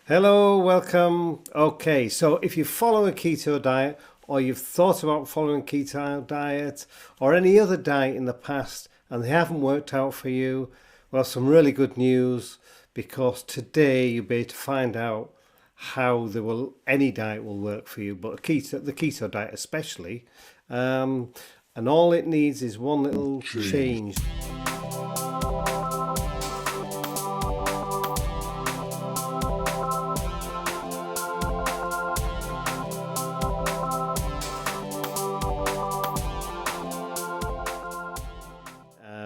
Hello, welcome. Okay, so if you follow a keto diet or you've thought about following keto diet or any other diet in the past and they haven't worked out for you, well, some really good news because today you'll be able to find out how any diet will work for you, but the keto diet especially. Um, and all it needs is one little change.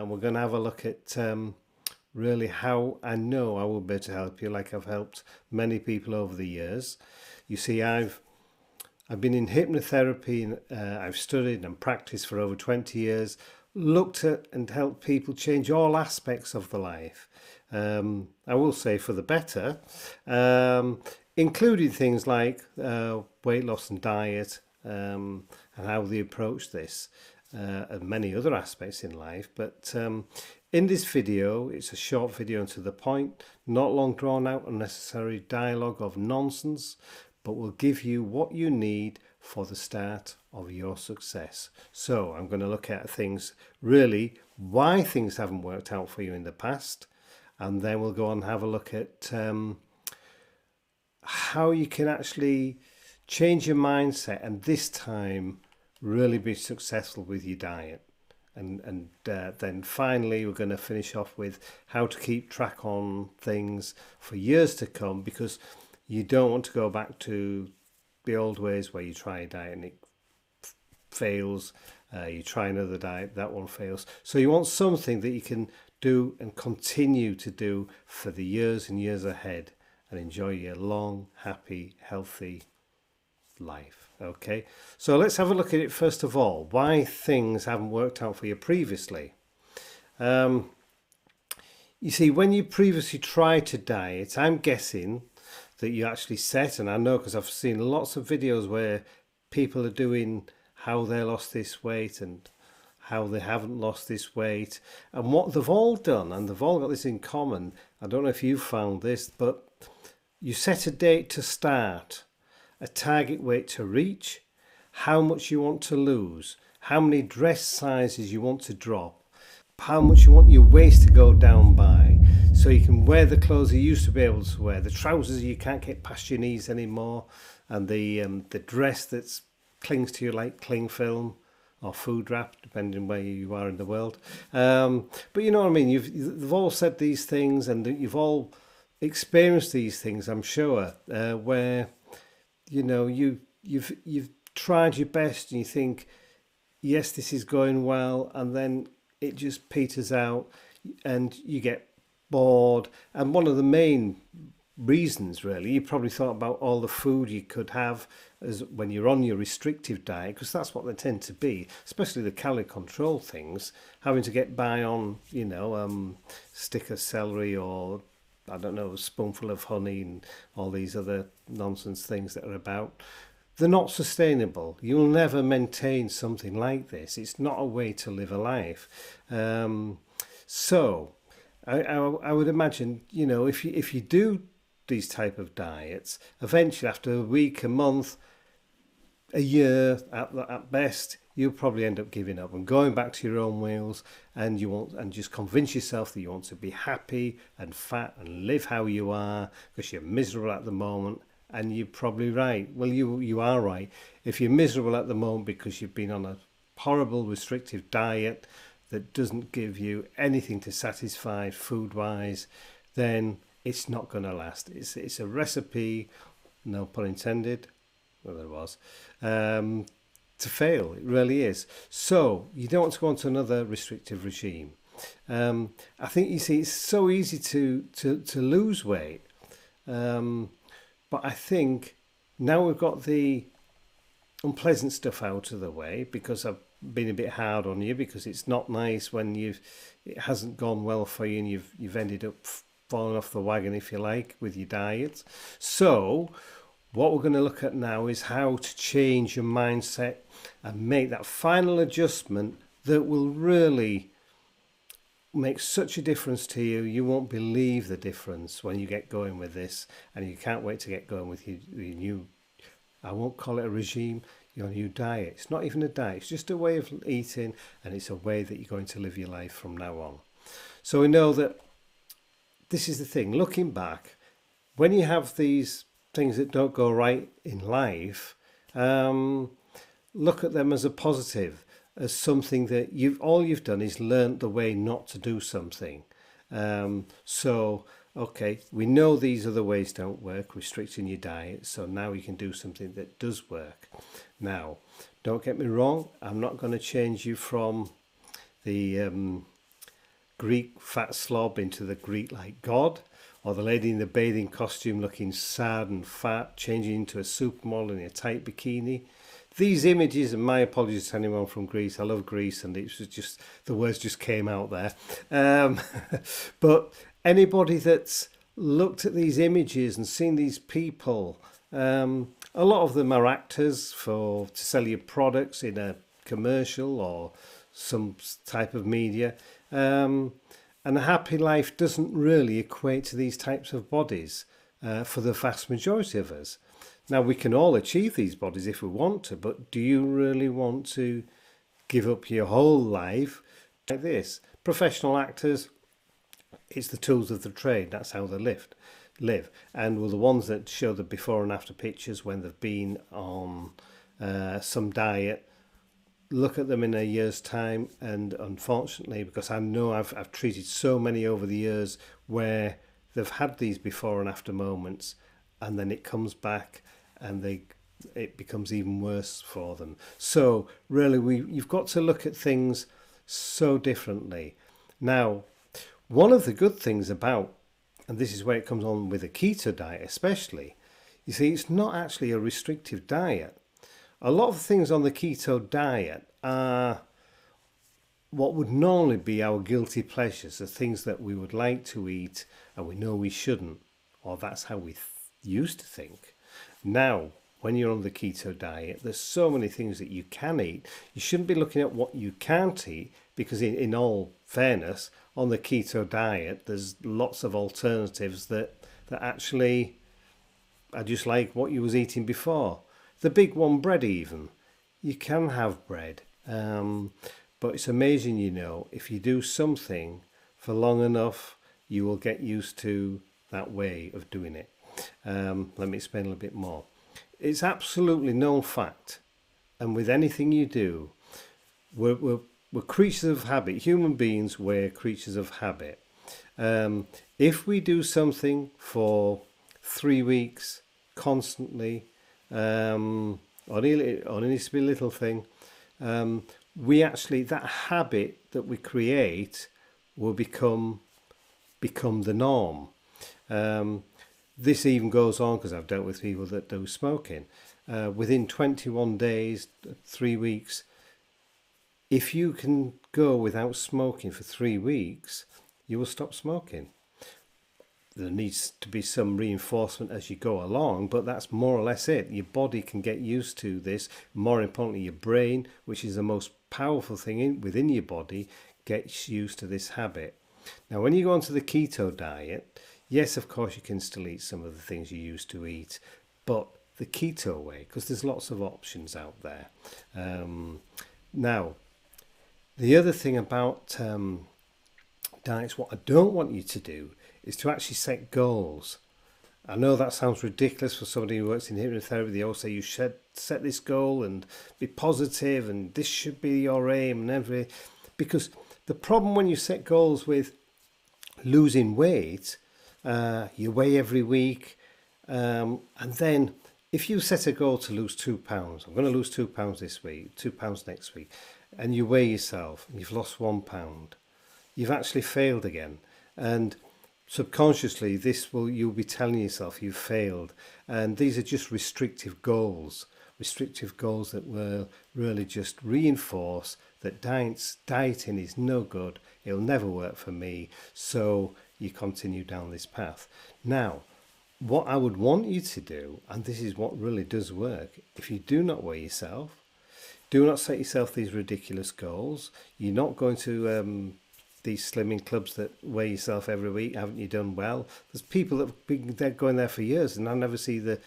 We're going to have a look at really how I know I will be able to help you, like I've helped many people over the years. You see, I've been in hypnotherapy and I've studied and practiced for over 20 years, looked at and helped people change all aspects of the life. I will say for the better, including things like weight loss and diet, and how they approach this, and many other aspects in life. But in this video, it's a short video and to the point, not long drawn out unnecessary dialogue of nonsense, but will give you what you need for the start of your success. So I'm going to look at things, really why things haven't worked out for you in the past, and then we'll go on and have a look at how you can actually change your mindset and this time really be successful with your diet. And then finally we're going to finish off with how to keep track on things for years to come, because you don't want to go back to the old ways where you try a diet and it fails, you try another diet, that one fails. So you want something that you can do and continue to do for the years and years ahead and enjoy your long, happy, healthy life. Okay, so let's have a look at it first of all, why things haven't worked out for you previously. You see, when you previously tried to diet, I'm guessing that you actually set, and I know because I've seen lots of videos where people are doing how they lost this weight and how they haven't lost this weight, and what they've all done, and they've all got this in common. I don't know if you've found this, but you set a date to start, a target weight to reach, how much you want to lose, how many dress sizes you want to drop, how much you want your waist to go down by, so you can wear the clothes you used to be able to wear, the trousers you can't get past your knees anymore, and the dress that clings to you like cling film or food wrap, depending where you are in the world. But you know what I mean. They've all said these things, and you've all experienced these things, I'm sure, where you know you've tried your best and you think, yes, this is going well, and then it just peters out and you get bored. And one of the main reasons, really, you probably thought about all the food you could have as when you're on your restrictive diet, because that's what they tend to be, especially the calorie control things, having to get by on stick of celery, or I don't know, a spoonful of honey, and all these other nonsense things that are about. They're not sustainable. You'll never maintain something like this. It's not a way to live a life. So I would imagine, you know, if you do these type of diets, eventually after a week, a month, a year at best, you'll probably end up giving up and going back to your own wheels, and just convince yourself that you want to be happy and fat and live how you are because you're miserable at the moment. And you're probably right. Well, you are right. If you're miserable at the moment because you've been on a horrible restrictive diet that doesn't give you anything to satisfy food wise, then it's not going to last. It's a recipe, no pun intended, well there was, to fail. It really is. So you don't want to go on to another restrictive regime. I think, you see, it's so easy to lose weight, but I think now we've got the unpleasant stuff out of the way, because I've been a bit hard on you, because it's not nice when it hasn't gone well for you and you've ended up falling off the wagon, if you like, with your diet. So what we're going to look at now is how to change your mindset and make that final adjustment that will really makes such a difference to you. You won't believe the difference when you get going with this, and you can't wait to get going with your new, I won't call it a regime, your new diet. It's not even a diet, it's just a way of eating, and it's a way that you're going to live your life from now on. So we know that this is the thing, looking back, when you have these things that don't go right in life, look at them as a positive, as something that all you've done is learnt the way not to do something. So, okay, we know these other ways don't work, restricting your diet. So now you can do something that does work. Now, don't get me wrong, I'm not going to change you from the Greek fat slob into the Greek-like god, or the lady in the bathing costume looking sad and fat, changing into a supermodel in a tight bikini. These images, and my apologies to anyone from Greece, I love Greece, and it was just, the words just came out there. But anybody that's looked at these images and seen these people, a lot of them are actors to sell your products in a commercial or some type of media. And a happy life doesn't really equate to these types of bodies for the vast majority of us. Now, we can all achieve these bodies if we want to, but do you really want to give up your whole life like this? Professional actors, it's the tools of the trade. That's how they live. And well, the ones that show the before and after pictures when they've been on some diet, look at them in a year's time, and unfortunately, because I know I've treated so many over the years where they've had these before and after moments, and then it comes back and it becomes even worse for them. So really, you've got to look at things so differently. Now, one of the good things about, and this is where it comes on with a keto diet especially, you see, it's not actually a restrictive diet. A lot of things on the keto diet are what would normally be our guilty pleasures, the things that we would like to eat and we know we shouldn't, or that's how we used to think. Now, when you're on the keto diet, there's so many things that you can eat. You shouldn't be looking at what you can't eat, because in all fairness, on the keto diet, there's lots of alternatives that actually are just like what you was eating before. The big one, bread even. You can have bread. But it's amazing, if you do something for long enough, you will get used to that way of doing it. Let me explain a little bit more. It's absolutely known fact, and with anything you do, we're creatures of habit. Human beings, we're creatures of habit. If we do something for 3 weeks constantly, on any little thing, we actually, that habit that we create will become the norm. This even goes on, because I've dealt with people that do smoking. Within 21 days, 3 weeks, if you can go without smoking for 3 weeks, you will stop smoking. There needs to be some reinforcement as you go along, but that's more or less it. Your body can get used to this. More importantly, your brain, which is the most powerful thing within your body, gets used to this habit. Now, when you go onto the keto diet, yes, of course, you can still eat some of the things you used to eat, but the keto way, because there's lots of options out there. Now, the other thing about diets, what I don't want you to do is to actually set goals. I know that sounds ridiculous for somebody who works in hypnotherapy. They all say you should set this goal and be positive, and this should be your aim and everything. Because the problem when you set goals with losing weight, you weigh every week, and then if you set a goal to lose 2 pounds, I'm going to lose 2 pounds this week, 2 pounds next week, and you weigh yourself and you've lost 1 pound, you've actually failed again. And subconsciously, you'll be telling yourself you've failed. And these are just restrictive goals that will really just reinforce that dieting is no good. It'll never work for me. So you continue down this path. Now, what I would want you to do, and this is what really does work, if you do not weigh yourself, do not set yourself these ridiculous goals. You're not going to these slimming clubs that weigh yourself every week. Haven't you done well? There's people that have been going there for years, and I never see the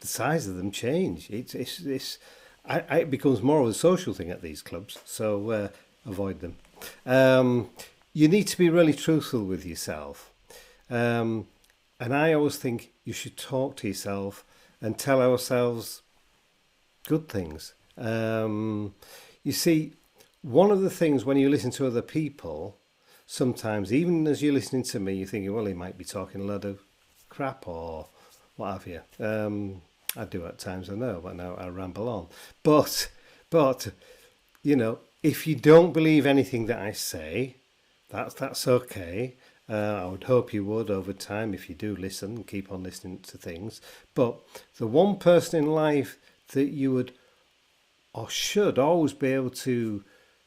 size of them change. It becomes more of a social thing at these clubs, so avoid them. You need to be really truthful with yourself. And I always think you should talk to yourself and tell ourselves good things. You see, one of the things when you listen to other people, sometimes, even as you're listening to me, you're thinking, well, he might be talking a lot of crap or what have you. I do at times, I know, but now I ramble on. But, you know, if you don't believe anything that I say, that's okay. I would hope you would over time if you do listen and keep on listening to things. But the one person in life that you would or should always be able to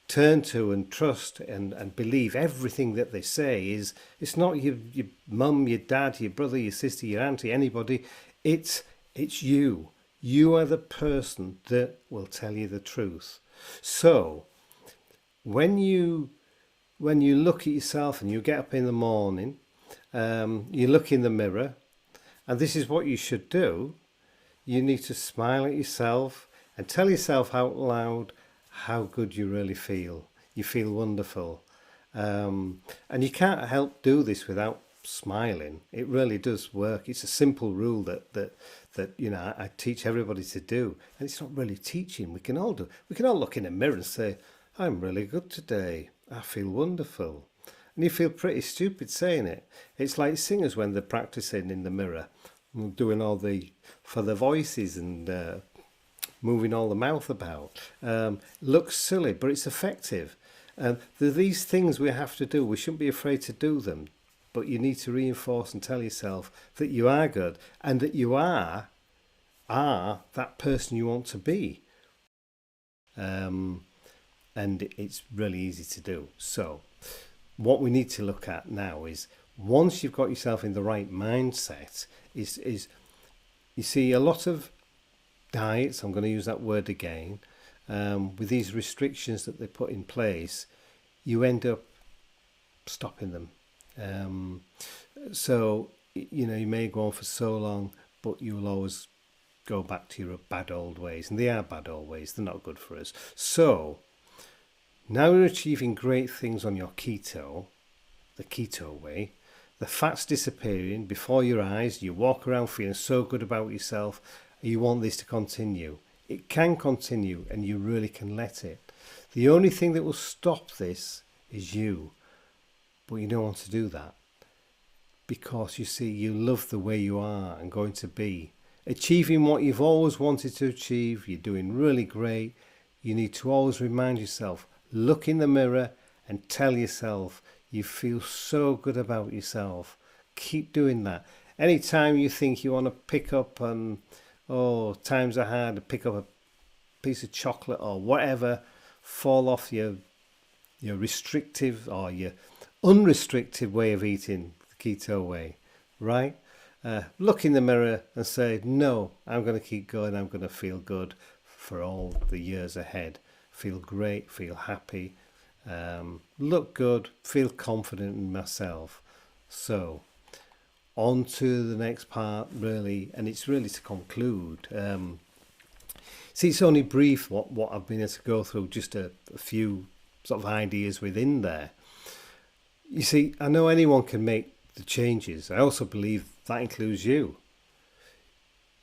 turn to and trust and believe everything that they say is, it's not your mum, your dad, your brother, your sister, your auntie, anybody. It's you. You are the person that will tell you the truth. So when you look at yourself and you get up in the morning, you look in the mirror, and this is what you should do. You need to smile at yourself and tell yourself out loud how good you really feel. You feel wonderful. And you can't help do this without smiling. It really does work. It's a simple rule that you know I teach everybody to do. And it's not really teaching. We can all look in a mirror and say, I'm really good today. I feel wonderful. And you feel pretty stupid saying it. It's like singers when they're practicing in the mirror, doing all for the voices and moving all the mouth about. Looks silly, but it's effective. There are these things we have to do. We shouldn't be afraid to do them. But you need to reinforce and tell yourself that you are good and that you are that person you want to be. And it's really easy to do. So what we need to look at now is, once you've got yourself in the right mindset, is you see a lot of diets, I'm going to use that word again, with these restrictions that they put in place, you end up stopping them. So, you know, you may go on for so long, but you will always go back to your bad old ways. And they are bad old ways. They're not good for us. So, now you're achieving great things on your keto, the keto way. The fat's disappearing before your eyes. You walk around feeling so good about yourself. You want this to continue. It can continue, and you really can let it. The only thing that will stop this is you. But you don't want to do that, because you see, you love the way you are and going to be. Achieving what you've always wanted to achieve, you're doing really great. You need to always remind yourself, look in the mirror and tell yourself you feel so good about yourself. Keep doing that. Anytime you think you want to pick up times are hard, to pick up a piece of chocolate or whatever, fall off your restrictive or your unrestricted way of eating, the keto way, right? Look in the mirror and say, no, I'm going to keep going. I'm going to feel good for all the years ahead. Feel great, feel happy, look good, feel confident in myself. So, on to the next part, really, and it's really to conclude. See, it's only brief what I've been able to go through, just a few sort of ideas within there. You see, I know anyone can make the changes. I also believe that includes you.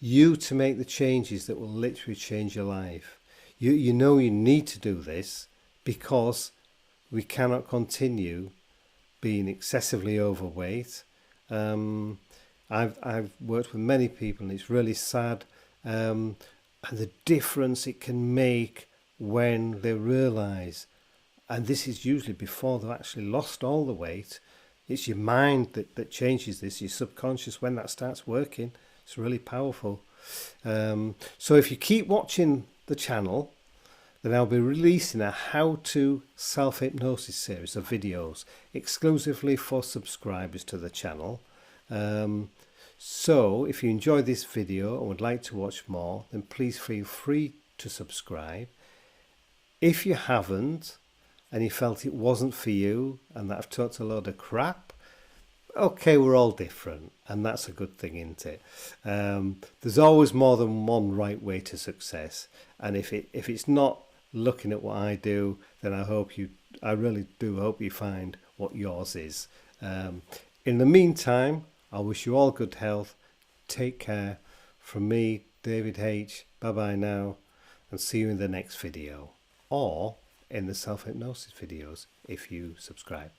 You to make the changes that will literally change your life. You know you need to do this, because we cannot continue being excessively overweight. I've worked with many people, and it's really sad, and the difference it can make when they realise. And this is usually before they've actually lost all the weight. It's your mind that changes this, your subconscious, when that starts working. It's really powerful. So if you keep watching the channel, then I'll be releasing a how-to self-hypnosis series of videos exclusively for subscribers to the channel. So if you enjoyed this video and would like to watch more, then please feel free to subscribe. If you haven't, and you felt it wasn't for you and that I've talked a load of crap, okay, we're all different, and that's a good thing, isn't it? There's always more than one right way to success, and if it's not looking at what I do, then I really do hope you find what yours is. In the meantime, I wish you all good health. Take care. From me, David H. Bye bye now, and see you in the next video, or in the self-hypnosis videos if you subscribe.